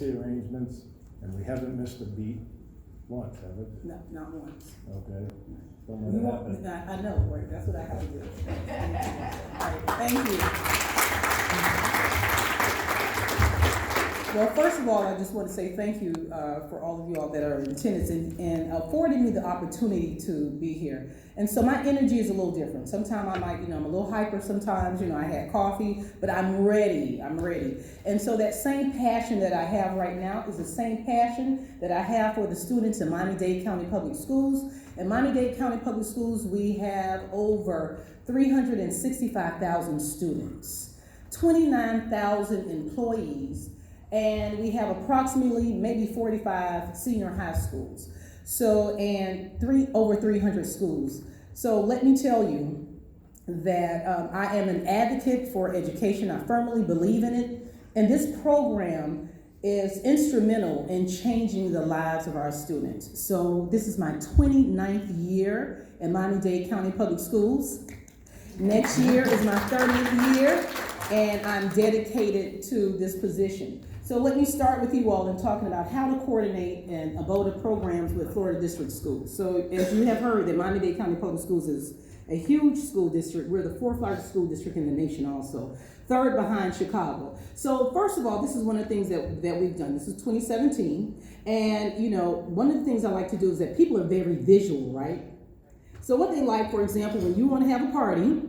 the arrangements, and we haven't missed a beat once, have we? No, not once. Okay. Don't You let it want, happen. I know, right, that's what I have to do. All right, thank you. Well, first of all, I just want to say thank you for all of you all that are in attendance and affording me the opportunity to be here. And so my energy is a little different. Sometimes I might, I'm a little hyper sometimes, I had coffee, but I'm ready. And so that same passion that I have right now is the same passion that I have for the students in Miami-Dade County Public Schools. In Miami-Dade County Public Schools, we have over 365,000 students, 29,000 employees, and we have approximately maybe 45 senior high schools. So, and over 300 schools. So let me tell you that I am an advocate for education. I firmly believe in it. And this program is instrumental in changing the lives of our students. So this is my 29th year in Miami-Dade County Public Schools. Next year is my 30th year, and I'm dedicated to this position. So let me start with you all in talking about how to coordinate and ABOTA programs with Florida District Schools. So as you have heard, that Miami-Dade County Public Schools is a huge school district. We're the 4th largest school district in the nation also, 3rd behind Chicago. So first of all, this is one of the things that we've done. This is 2017. And one of the things I like to do is that people are very visual, right? So what they like, for example, when you want to have a party,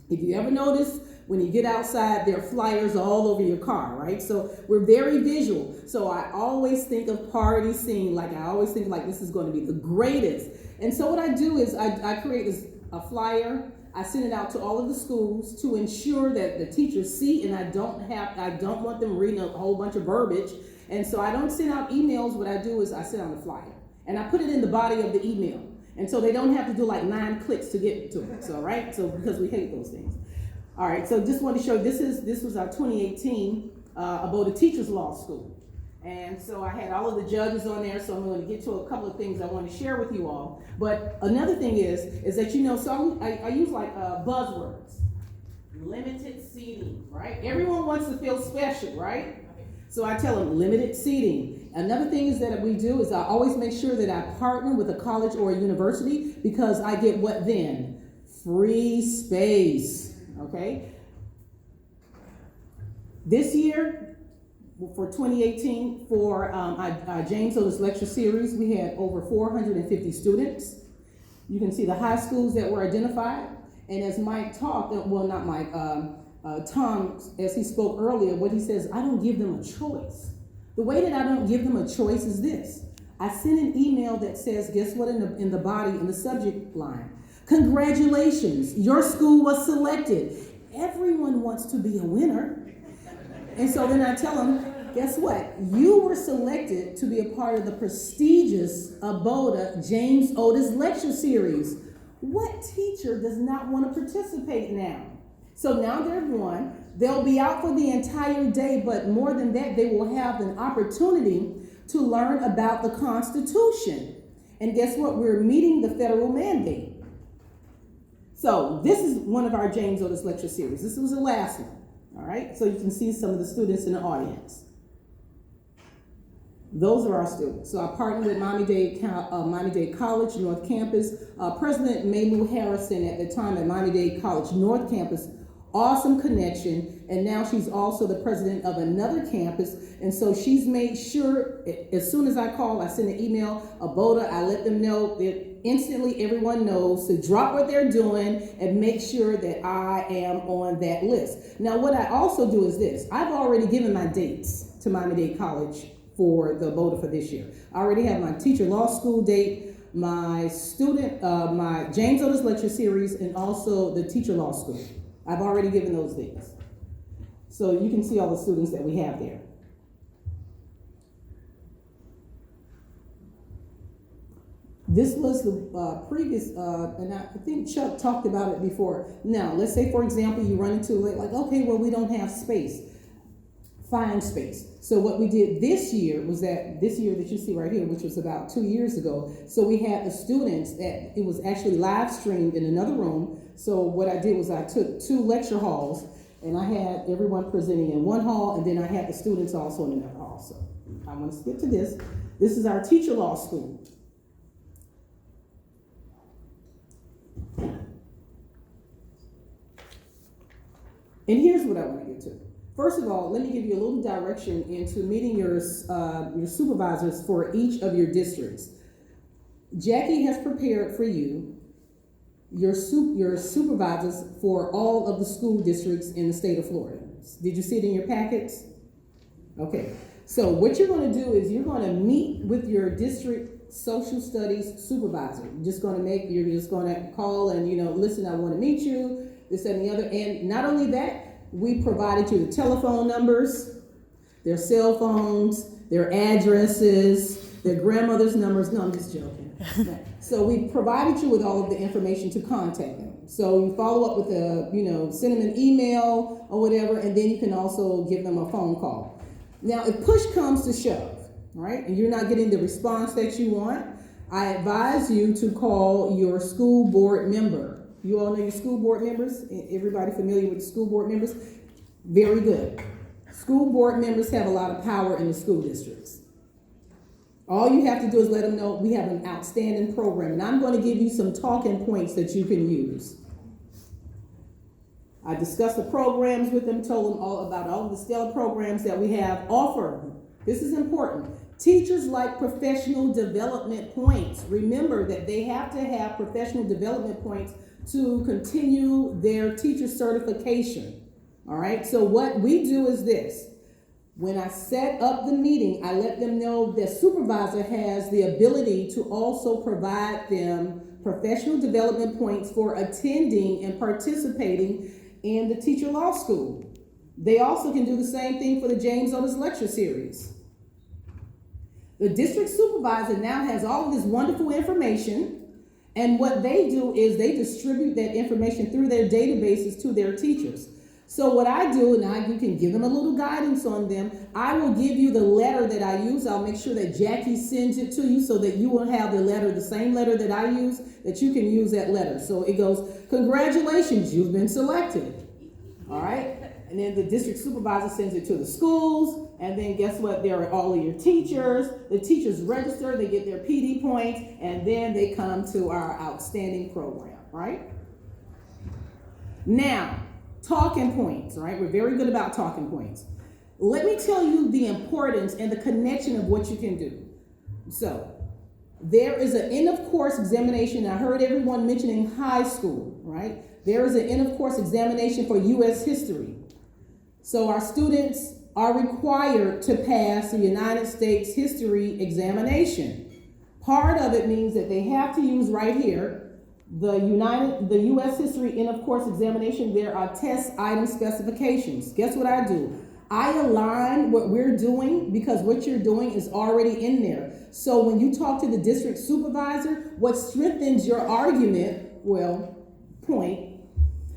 if you ever notice, when you get outside, there are flyers all over your car, right? So we're very visual. So I always think of party scene, like I always think like this is going to be the greatest. And so what I do is I create a flyer. I send it out to all of the schools to ensure that the teachers see, and I don't want them reading a whole bunch of verbiage. And so I don't send out emails. What I do is I send out a flyer, and I put it in the body of the email. And so they don't have to do like 9 clicks to get to it. So, right? So because we hate those things. All right, so just want to show this was our 2018 ABOTA Teachers Law School. And so I had all of the judges on there, so I'm going to get to a couple of things I want to share with you all. But another thing is that so I use like buzzwords. Limited seating, right? Everyone wants to feel special, right? So I tell them limited seating. Another thing is that we do is I always make sure that I partner with a college or a university, because I get what then? Free space. Okay. This year, for 2018, for our James Otis lecture series, we had over 450 students. You can see the high schools that were identified. And as Mike talked, well, not Mike, Tom, as he spoke earlier, what he says, I don't give them a choice. The way that I don't give them a choice is this. I send an email that says, guess what, in the body, in the subject line? Congratulations, your school was selected. Everyone wants to be a winner. And so then I tell them, guess what? You were selected to be a part of the prestigious ABOTA James Otis lecture series. What teacher does not want to participate now? So now they're one. They'll be out for the entire day, but more than that, they will have an opportunity to learn about the Constitution. And guess what? We're meeting the federal mandate. So this is one of our James Otis lecture series. This was the last one, all right? So you can see some of the students in the audience. Those are our students. So I partnered with Miami-Dade College North Campus. President Maylou Harrison at the time at Miami-Dade College North Campus, awesome connection. And now she's also the president of another campus. And so she's made sure, as soon as I call, I send an email, ABOTA, I let them know that instantly everyone knows to drop what they're doing and make sure that I am on that list. Now, what I also do is this. I've already given my dates to Miami-Dade College for the ABOTA for this year. I already have my teacher law school date, my my James Otis lecture series, and also the teacher law school. I've already given those dates. So you can see all the students that we have there. This was the previous, and I think Chuck talked about it before. Now, let's say, for example, you run into like, okay, well, we don't have space. Find space. So what we did this year was that you see right here, which was about 2 years ago. So we had the students that it was actually live streamed in another room. So what I did was I took 2 lecture halls, and I had everyone presenting in one hall, and then I had the students also in another hall. So I want to skip to this. This is our teacher law school. And here's what I want to get to. First of all, let me give you a little direction into meeting your supervisors for each of your districts. Jackie has prepared for you your supervisors for all of the school districts in the state of Florida. Did you see it in your packets? Okay. So what you're going to do is you're going to meet with your district social studies supervisor. You're just going to call and, listen, I want to meet you, this and the other. And not only that, we provided you the telephone numbers, their cell phones, their addresses, their grandmother's numbers. No, I'm just joking. So we provided you with all of the information to contact them. So you follow up with send them an email or whatever, and then you can also give them a phone call. Now, if push comes to shove, right, and you're not getting the response that you want, I advise you to call your school board member. You all know your school board members? Everybody familiar with school board members? Very good. School board members have a lot of power in the school districts. All you have to do is let them know we have an outstanding program, and I'm going to give you some talking points that you can use. I discussed the programs with them, told them all about all of the stellar programs that we have offer. This is important. Teachers like professional development points. Remember that they have to have professional development points to continue their teacher certification. All right, so what we do is this. When I set up the meeting, I let them know the supervisor has the ability to also provide them professional development points for attending and participating in the teacher law school. They also can do the same thing for the James Otis lecture series. The district supervisor now has all of this wonderful information, and what they do is they distribute that information through their databases to their teachers. So what I do, and you can give them a little guidance on them, I will give you the letter that I use. I'll make sure that Jackie sends it to you so that you will have the letter, the same letter that I use, that you can use that letter. So it goes, congratulations, you've been selected. All right? And then the district supervisor sends it to the schools, and then guess what? There are all of your teachers. The teachers register, they get their PD points, and then they come to our outstanding program, right? Now, talking points, right? We're very good about talking points. Let me tell you the importance and the connection of what you can do. So, there is an end of course examination. I heard everyone mentioning high school, right? There is an end of course examination for U.S. history. So our students are required to pass the United States history examination. Part of it means that they have to use right here the U.S. history end of course examination. There are test item specifications. Guess what I do? I align what we're doing because what you're doing is already in there. So when you talk to the district supervisor, what strengthens your argument, point,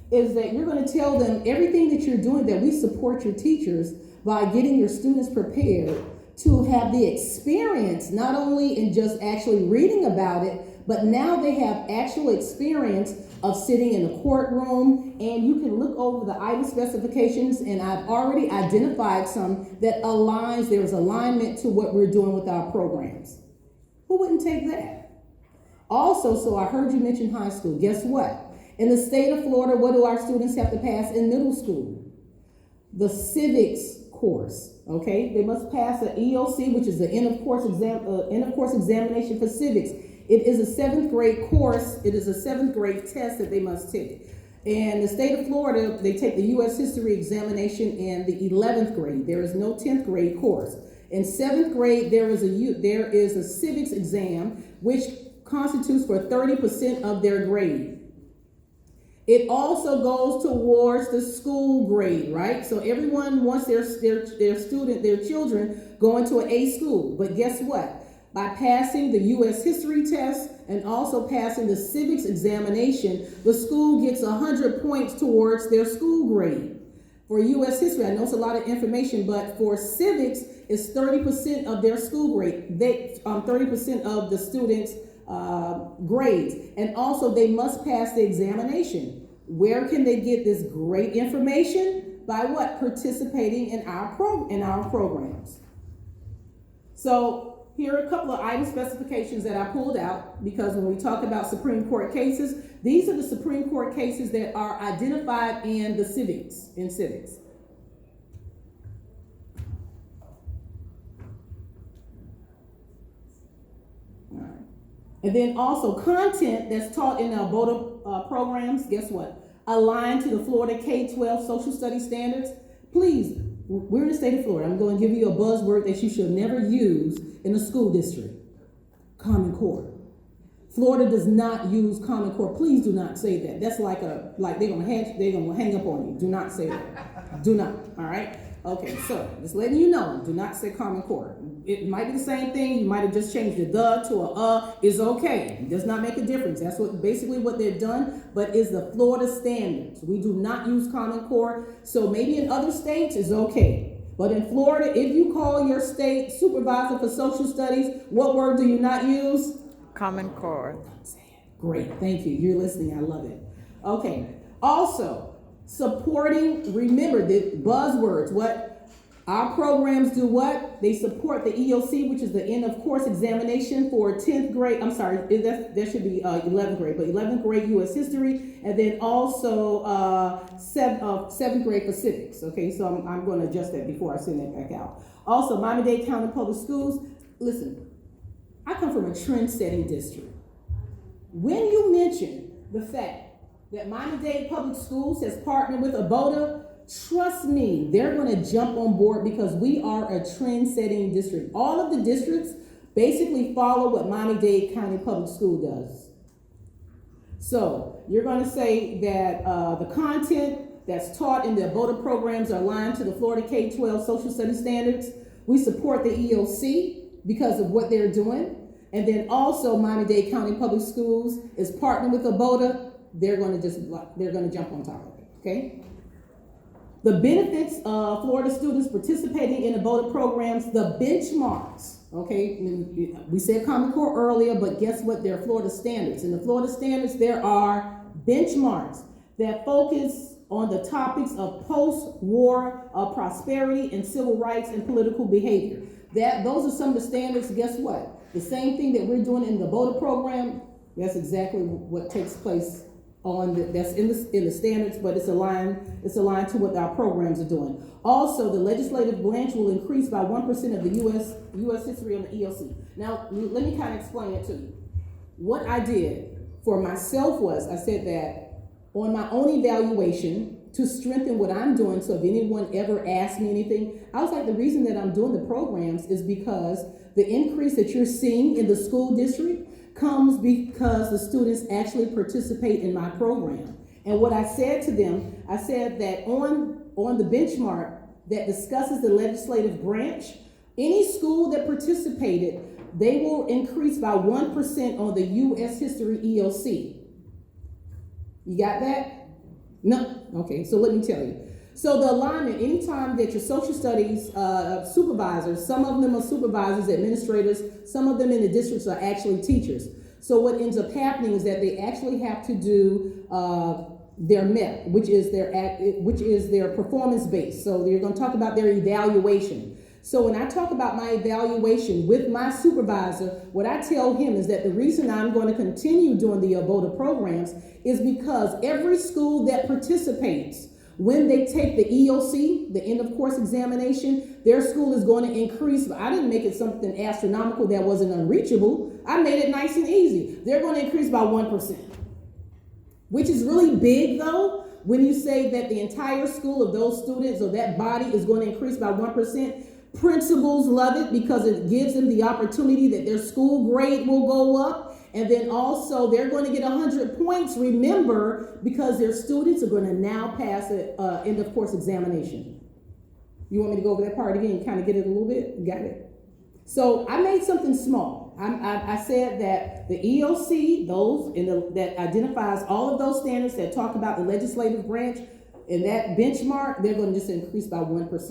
is that you're going to tell them everything that you're doing, that we support your teachers by getting your students prepared to have the experience, not only in just actually reading about it, but now they have actual experience of sitting in a courtroom, and you can look over the item specifications, and I've already identified some that aligns, there's alignment to what we're doing with our programs. Who wouldn't take that? Also, so I heard you mention high school. Guess what? In the state of Florida, what do our students have to pass in middle school? The civics course, okay? They must pass an EOC, which is the end of course examination for civics. It is a 7th grade course. It is a 7th grade test that they must take. In the state of Florida, they take the U.S. history examination in the 11th grade. There is no 10th grade course. In 7th grade, there is a civics exam, which constitutes for 30% of their grade. It also goes towards the school grade, right? So everyone wants their children going to an A school. But guess what? By passing the U.S. history test and also passing the civics examination, the school gets 100 points towards their school grade. For U.S. history, I know it's a lot of information, but for civics, it's 30% of their school grade. 30% of the students' grades. And also, they must pass the examination. Where can they get this great information? By what? Participating in our programs. So here are a couple of item specifications that I pulled out, because when we talk about Supreme Court cases, these are the Supreme Court cases that are identified in the civics. All right. And then also content that's taught in the ABOTA programs, guess what? Aligned to the Florida K-12 social studies standards. Please, we're in the state of Florida. I'm going to give you a buzzword that you should never use in a school district. Common Core. Florida does not use Common Core. Please do not say that. That's like they're gonna hang up on you. Do not say that. Do not. All right. Okay. So just letting you know. Do not say Common Core. It might be the same thing. You might have just changed the to a is okay. It does not make a difference. That's basically what they've done. But is the Florida standards. We do not use Common Core. So maybe in other states is okay. But in Florida, if you call your state supervisor for social studies, what word do you not use? Common Core. Great, thank you. You're listening, I love it. Okay, also, supporting, remember the buzzwords, what our programs do what? They support the EOC, which is the end of course examination for 10th grade, I'm sorry, that should be 11th grade, but 11th grade U.S. history, and then also 7th grade for civics, okay? So I'm going to adjust that before I send that back out. Also, Miami-Dade County Public Schools, listen, I come from a trend-setting district. When you mention the fact that Miami-Dade Public Schools has partnered with ABOTA, trust me, they're going to jump on board because we are a trend-setting district. All of the districts basically follow what Miami-Dade County Public School does. So you're going to say that the content that's taught in the ABOTA programs are aligned to the Florida K-12 social studies standards. We support the EOC because of what they're doing. And then also Miami-Dade County Public Schools is partnering with ABOTA. They're going to jump on top of it, okay? The benefits of Florida students participating in ABOTA programs, the benchmarks, okay? We said Common Core earlier, but guess what? They're Florida standards. In the Florida standards, there are benchmarks that focus on the topics of post-war prosperity and civil rights and political behavior. Those are some of the standards. Guess what? The same thing that we're doing in the ABOTA program, that's exactly what takes place that's in the standards, but it's aligned to what our programs are doing. Also, the legislative branch will increase by 1% of the U.S. history on the EOC. Now, let me kind of explain it to you. What I did for myself was I said that on my own evaluation, to strengthen what I'm doing, so if anyone ever asks me anything, I was like, the reason that I'm doing the programs is because the increase that you're seeing in the school district comes because the students actually participate in my program. And what I said to them, I said that on the benchmark that discusses the legislative branch, any school that participated, they will increase by 1% on the U.S. history EOC. You got that? No? Okay, so let me tell you. So the alignment, anytime that your social studies supervisors, some of them are supervisors, administrators, some of them in the districts are actually teachers. So what ends up happening is that they actually have to do their MEP, which is their performance base. So you're going to talk about their evaluation. So when I talk about my evaluation with my supervisor, what I tell him is that the reason I'm going to continue doing the ABOTA programs is because every school that participates, when they take the EOC, the end of course examination, their school is going to increase. I didn't make it something astronomical that wasn't unreachable. I made it nice and easy. They're going to increase by 1%, which is really big though. When you say that the entire school of those students or that body is going to increase by 1%, principals love it because it gives them the opportunity that their school grade will go up. And then also they're going to get 100 points, remember, because their students are going to now pass an end of course examination. You want me to go over that part again and kind of get it a little bit? Got it? So I made something small. I said that the EOC, that identifies all of those standards that talk about the legislative branch and that benchmark, they're going to just increase by 1%.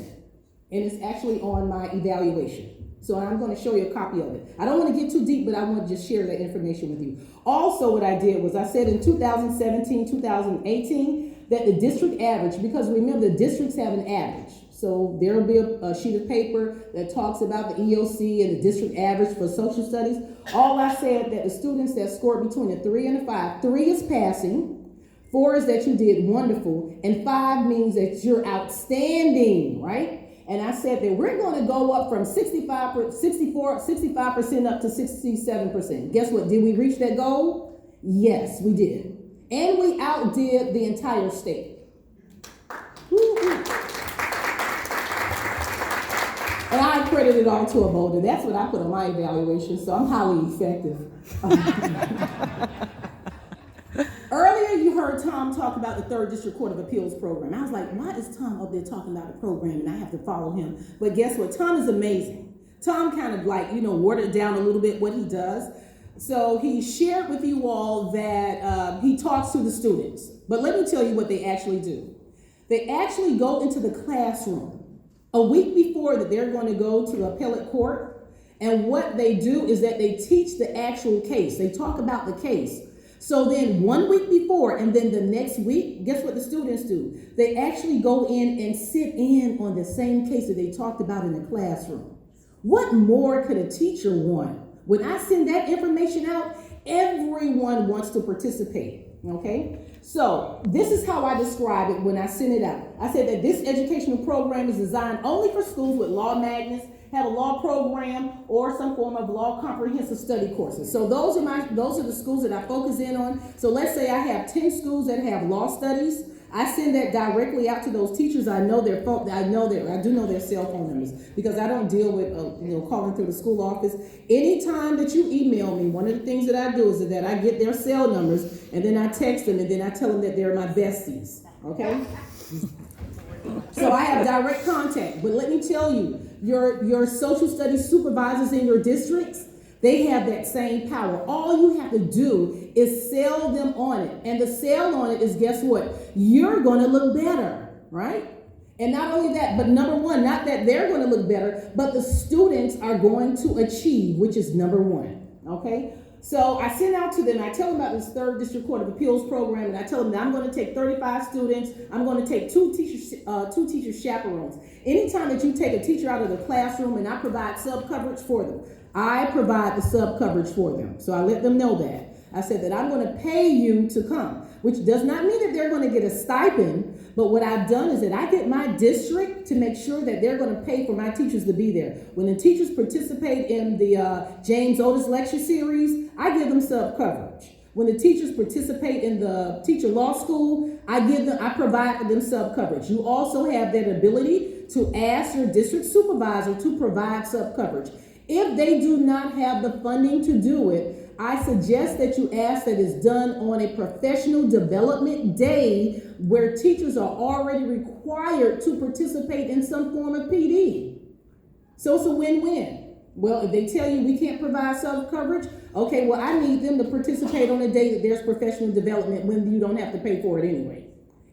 And it's actually on my evaluation. So I'm going to show you a copy of it. I don't want to get too deep, but I want to just share that information with you. Also, what I did was I said in 2017, 2018, that the district average, because remember the districts have an average. So there'll be a sheet of paper that talks about the EOC and the district average for social studies. All I said that the students that scored between a 3 and a 5, 3 is passing, 4 is that you did wonderful, and 5 means that you're outstanding, right? And I said that we're going to go up from 65% up to 67%. Guess what? Did we reach that goal? Yes, we did. And we outdid the entire state. Woo-hoo. And I credit it all to ABOTA. That's what I put on my evaluation, so I'm highly effective. Earlier, you heard Tom talk about the 3rd District Court of Appeals program. I was like, why is Tom up there talking about the program and I have to follow him? But guess what? Tom is amazing. Tom kind of like, watered down a little bit what he does. So he shared with you all that he talks to the students. But let me tell you what they actually do. They actually go into the classroom a week before that they're going to go to appellate court. And what they do is that they teach the actual case. They talk about the case. So then 1 week before and then the next week, guess what the students do? They actually go in and sit in on the same case that they talked about in the classroom. What more could a teacher want? When I send that information out, everyone wants to participate, okay? So this is how I describe it when I send it out. I said that this educational program is designed only for schools with law magnets, have a law program, or some form of law comprehensive study courses. So those are the schools that I focus in on. So let's say I have 10 schools that have law studies. I send that directly out to those teachers. I do know their cell phone numbers because I don't deal with calling through the school office. Anytime that you email me, one of the things that I do is that I get their cell numbers and then I text them and then I tell them that they're my besties. Okay. So I have direct contact, but let me tell you, your social studies supervisors in your districts, they have that same power. All you have to do is sell them on it. And the sell on it is, guess what? You're going to look better, right? And not only that, but number one, not that they're going to look better, but the students are going to achieve, which is number one, okay? So I send out to them, I tell them about this 3rd District Court of Appeals program, and I tell them that I'm going to take 35 students, I'm going to take two teacher chaperones. Anytime that you take a teacher out of the classroom and I provide sub-coverage for them, I provide the sub-coverage for them. So I let them know that. I said that I'm going to pay you to come, which does not mean that they're going to get a stipend, but what I've done is that I get my district to make sure that they're going to pay for my teachers to be there. When the teachers participate in the James Otis lecture series, I give them sub-coverage. When the teachers participate in the teacher law school, I provide for them sub-coverage. You also have that ability to ask your district supervisor to provide sub-coverage. If they do not have the funding to do it, I suggest that you ask that it's done on a professional development day where teachers are already required to participate in some form of PD. So it's a win-win. Well, if they tell you we can't provide sub-coverage, okay, well, I need them to participate on a day that there's professional development when you don't have to pay for it anyway.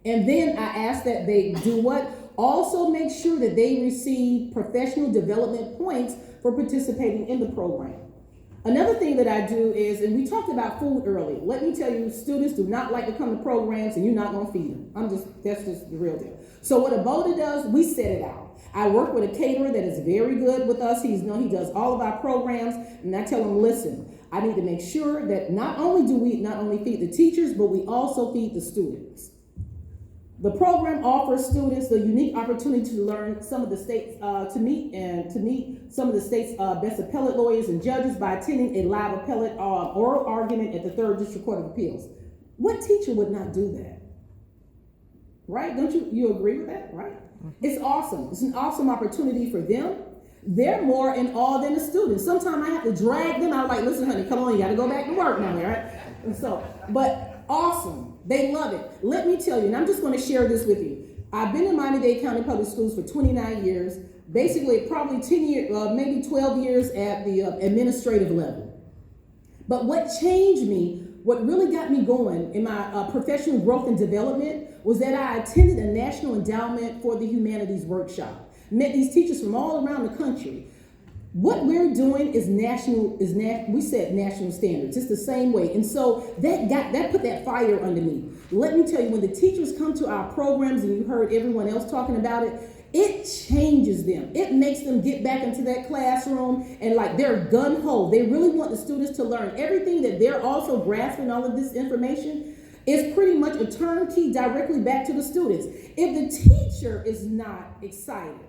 And then I ask that they do what? Also make sure that they receive professional development points for participating in the program. Another thing that I do is, and we talked about food earlier. Let me tell you, students do not like to come to programs and you're not going to feed them. That's just the real deal. So what ABOTA does, we set it out. I work with a caterer that is very good with us. He does all of our programs, and I tell him, listen, I need to make sure that not only do we not only feed the teachers, but we also feed the students. The program offers students the unique opportunity to learn some of the state's, to meet some of the state's best appellate lawyers and judges by attending a live appellate oral argument at the 3rd District Court of Appeals. What teacher would not do that? Right? Don't you agree with that? Right? Mm-hmm. It's awesome. It's an awesome opportunity for them. They're more in awe than the students. Sometimes I have to drag them out like, listen, honey, come on, you got to go back to work now, right? And so, but awesome. They love it. Let me tell you, and I'm just going to share this with you. I've been in Miami-Dade County Public Schools for 29 years, basically probably 10 years, maybe 12 years at the administrative level. But what changed me, what really got me going in my professional growth and development was that I attended a National Endowment for the Humanities workshop. Met these teachers from all around the country. What we're doing is we set national standards. It's the same way. And so that put that fire under me. Let me tell you, when the teachers come to our programs, and you heard everyone else talking about it, it changes them. It makes them get back into that classroom and like they're gun-ho. They really want the students to learn everything that they're also grasping all of this information is pretty much a turnkey directly back to the students. If the teacher is not excited,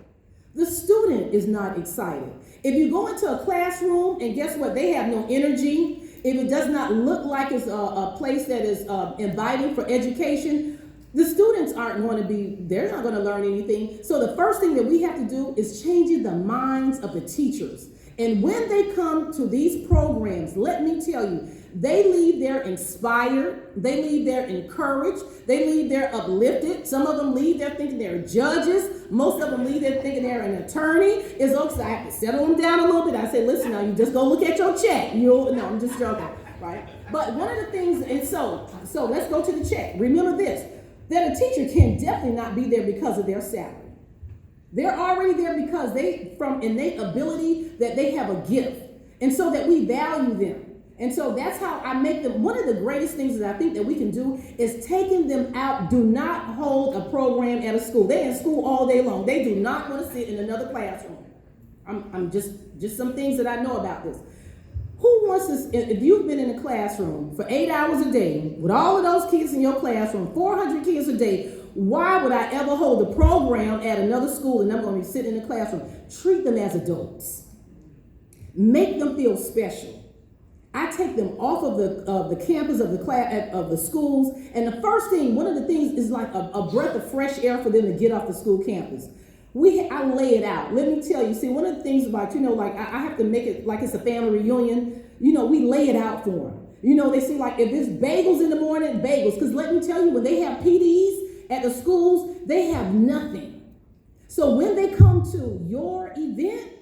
the student is not excited. If you go into a classroom and guess what? They have no energy. If it does not look like it's a place that is inviting for education, the students aren't going to be, they're not going to learn anything. So the first thing that we have to do is changing the minds of the teachers. And when they come to these programs, let me tell you, they leave there inspired, they leave there encouraged, they leave there uplifted. Some of them leave there thinking they're judges. Most of them leave there thinking they're an attorney. It's okay, I have to settle them down a little bit. I say, listen, now you just go look at your check. No, I'm just joking, right? But one of the things, and so let's go to the check. Remember this, that a teacher can definitely not be there because of their salary. They're already there because from innate ability that they have a gift. And so that we value them. And so that's how I make them. One of the greatest things that I think that we can do is taking them out. Do not hold a program at a school. They're in school all day long. They do not want to sit in another classroom. I'm just some things that I know about this. Who wants to, if you've been in a classroom for 8 hours a day, with all of those kids in your classroom, 400 kids a day, why would I ever hold a program at another school and I'm going to be sitting in the classroom? Treat them as adults. Make them feel special. I take them off of the campus of the class of the schools, and the first thing, one of the things is like a breath of fresh air for them to get off the school campus. I lay it out. Let me tell you. See, one of the things about like I have to make it like it's a family reunion. We lay it out for them. They see like if it's bagels in the morning, bagels. Because let me tell you, when they have PDs at the schools, they have nothing. So when they come to your event,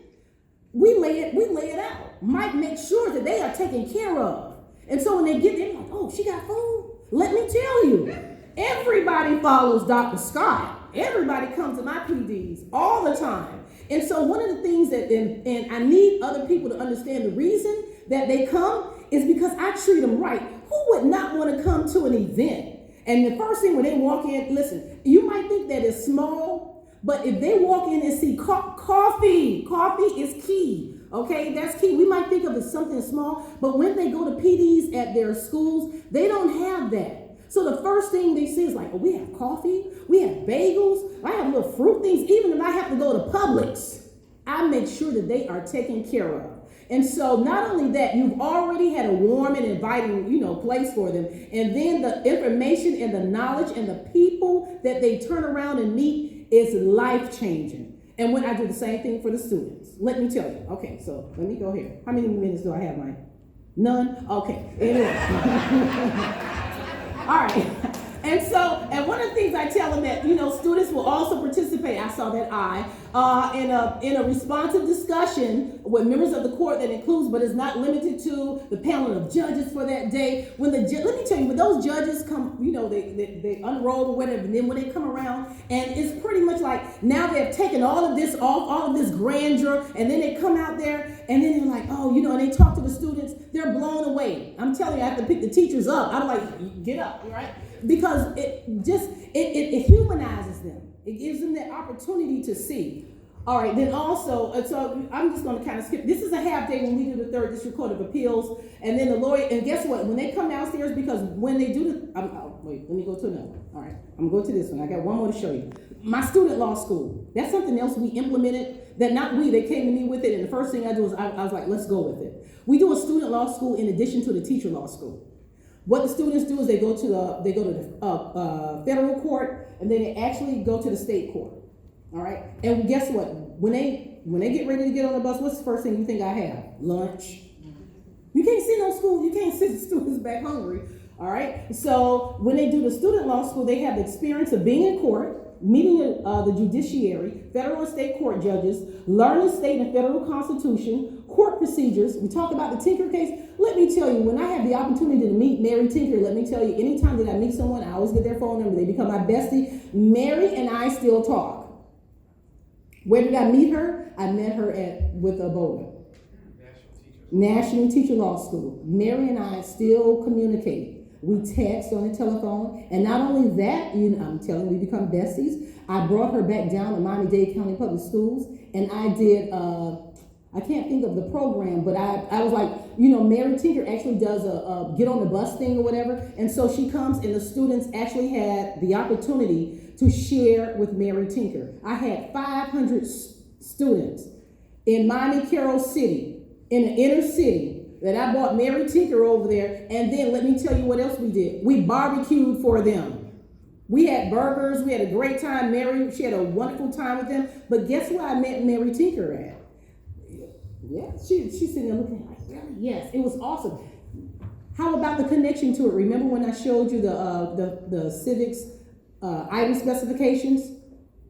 we lay it out. Might make sure that they are taken care of. And so when they get there, like, oh, she got food. Let me tell you, everybody follows Dr. Scott. Everybody comes to my PDs all the time. And so one of the things that, and I need other people to understand the reason that they come is because I treat them right. Who would not want to come to an event? And the first thing when they walk in, listen, you might think that it's small, but if they walk in and see coffee is key. Okay, that's key. We might think of it as something small, but when they go to PDs at their schools, they don't have that. So the first thing they see is like, oh, we have coffee, we have bagels, I have little fruit things. Even if I have to go to Publix, I make sure that they are taken care of. And so not only that, you've already had a warm and inviting, place for them. And then the information and the knowledge and the people that they turn around and meet is life-changing. And when I do the same thing for the students, let me tell you. Okay, so let me go here. How many minutes do I have, Mike? None? Okay. Anyway. All right. And one of the things I tell them that, students will also participate, I saw that in a responsive discussion with members of the court that includes, but is not limited to, the panel of judges for that day. Let me tell you, when those judges come, they unroll or whatever, and then when they come around, and it's pretty much like, now they've taken all of this off, all of this grandeur, and then they come out there, and then they're like, oh, and they talk to the students, they're blown away. I'm telling you, I have to pick the teachers up. I'm like, get up, right? Because it humanizes them. It gives them that opportunity to see. All right, then also, so I'm just going to kind of skip. This is a half day when we do the 3rd District Court of Appeals, and then the lawyer, and guess what? When they come downstairs, because when they do wait, let me go to another one. All right, I'm going to go to this one. I got one more to show you. My student law school. That's something else we implemented, that not we, they came to me with it, and the first thing I do is I was like, let's go with it. We do a student law school in addition to the teacher law school. What the students do is they go to the federal court, and then they actually go to the state court. All right, and guess what? When they get ready to get on the bus, what's the first thing you think I have? Lunch. You can't send no school. You can't send students back hungry. All right. So when they do the student law school, they have the experience of being in court, meeting the judiciary, federal and state court judges, learning state and federal constitution, court procedures. We talk about the Tinker case. Let me tell you, when I have the opportunity to meet Mary Tinker, let me tell you, anytime that I meet someone, I always get their phone number. They become my bestie. Mary and I still talk. Where did I meet her? I met her with ABOTA. National Teacher Law School. Mary and I still communicate. We text on the telephone. And not only that, I'm telling you, we become besties. I brought her back down to Miami-Dade County Public Schools, and I did, I can't think of the program, but I was like, you know, Mary Tinker actually does a get on the bus thing or whatever, and so she comes and the students actually had the opportunity to share with Mary Tinker. I had 500 students in Miami Carroll City, in the inner city, that I brought Mary Tinker over there, and then let me tell you what else we did. We barbecued for them. We had burgers, we had a great time. Mary, she had a wonderful time with them, but guess where I met Mary Tinker at? Yeah, she's sitting there looking like, really? Yes, it was awesome. How about the connection to it? Remember when I showed you the civics item specifications?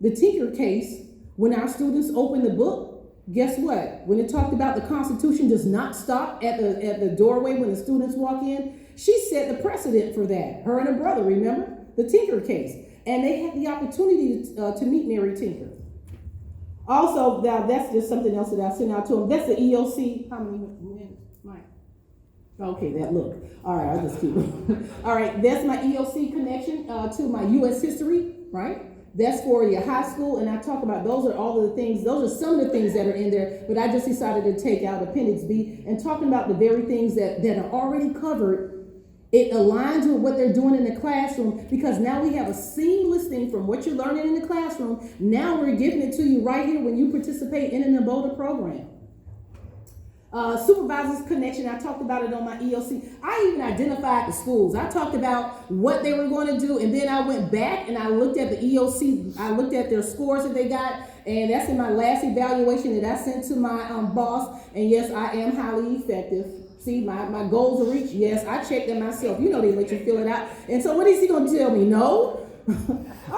The Tinker case, when our students opened the book, guess what? When it talked about the Constitution does not stop at the doorway when the students walk in, she set the precedent for that. Her and her brother, remember? The Tinker case. And they had the opportunity to meet Mary Tinker. Also, now that's just something else that I sent out to them. That's the EOC. How many minutes, Mike? Okay, that look. All right, I'll just keep it. All right, that's my EOC connection to my U.S. history, right? That's for your high school, and I talk about those are all of the things, those are some of the things that are in there, but I just decided to take out Appendix B and talking about the very things that are already covered. It aligns with what they're doing in the classroom because now we have a seamless thing from what you're learning in the classroom. Now we're giving it to you right here when you participate in an ABOTA program. Supervisors connection, I talked about it on my EOC. I even identified the schools. I talked about what they were going to do, and then I went back and I looked at the EOC. I looked at their scores that they got, and that's in my last evaluation that I sent to my boss. And yes, I am highly effective. See, my goals are reached. Yes, I checked them myself. You know they let you fill it out. And so what is he going to tell me? No? I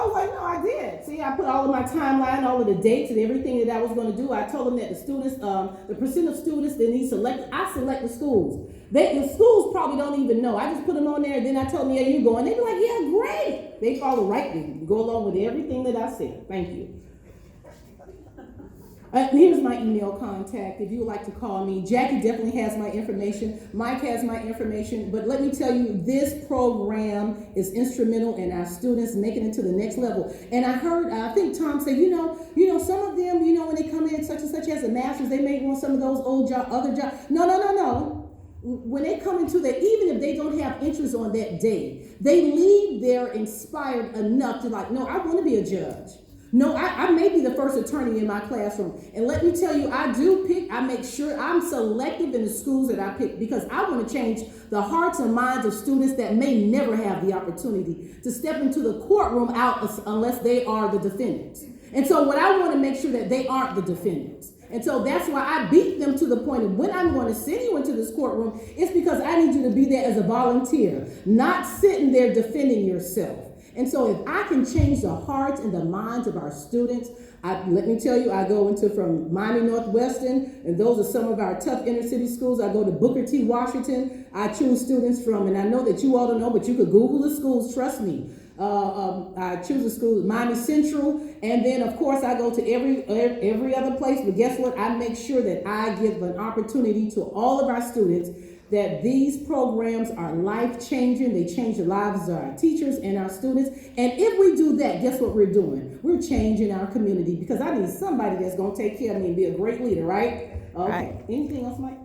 was like, no, I did. See, I put all of my timeline, all of the dates and everything that I was going to do. I told them that the students, the percent of students that need selected, I select the schools. The schools probably don't even know. I just put them on there, and then I told them, yeah, you go. And they be like, yeah, great. They follow right with go along with everything that I said. Thank you. Here's my email contact if you would like to call me. Jackie definitely has my information. Mike has my information. But let me tell you, this program is instrumental in our students making it to the next level. And I heard, I think Tom said, you know, some of them, when they come in such and such as a master's, they may want some of those old other jobs. No. When they come into that, even if they don't have interest on that day, they leave there inspired enough to like, no, I want to be a judge. No, I may be the first attorney in my classroom. And let me tell you, I make sure I'm selective in the schools that I pick because I want to change the hearts and minds of students that may never have the opportunity to step into the courtroom unless they are the defendants. And so what I want to make sure that they aren't the defendants. And so that's why I beat them to the point of when I'm going to send you into this courtroom, it's because I need you to be there as a volunteer, not sitting there defending yourself. And so if I can change the hearts and the minds of our students, let me tell you, I go from Miami Northwestern, and those are some of our tough inner city schools. I go to Booker T. Washington. I choose students from, and I know that you all don't know, but you could Google the schools, trust me. I choose the schools, Miami Central, and then of course I go to every other place, but guess what? I make sure that I give an opportunity to all of our students that these programs are life-changing. They change the lives of our teachers and our students. And if we do that, guess what we're doing? We're changing our community because I need somebody that's going to take care of me and be a great leader, right? Okay. Right. Anything else, Mike?